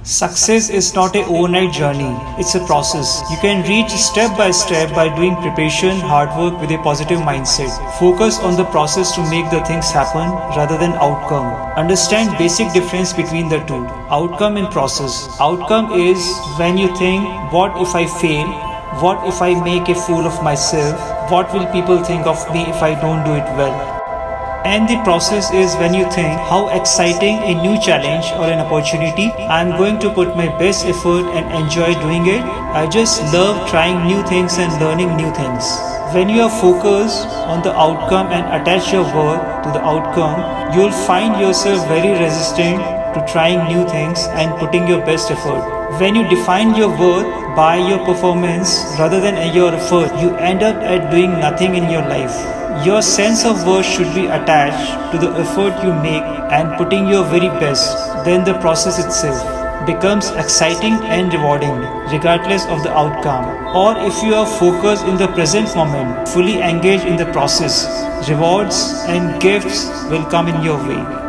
Success is not a overnight journey, it's a process. You can reach step by step by doing preparation, hard work with a positive mindset. Focus on the process to make the things happen rather than outcome. Understand basic difference between the two. Outcome and process. Outcome is when you think, what if I fail? What if I make a fool of myself? What will people think of me if I don't do it well? And the process is when you think how exciting a new challenge or an opportunity. I'm going to put my best effort and enjoy doing it. I just love trying new things and learning new things. When you are focused on the outcome and attach your worth to the outcome, you'll find yourself very resistant to trying new things and putting your best effort. When you define your worth by your performance rather than your effort, you end up at doing nothing in your life. Your sense of worth should be attached to the effort you make and putting your very best. Then the process itself becomes exciting and rewarding regardless of the outcome. Or if you are focused in the present moment, fully engaged in the process, rewards and gifts will come in your way.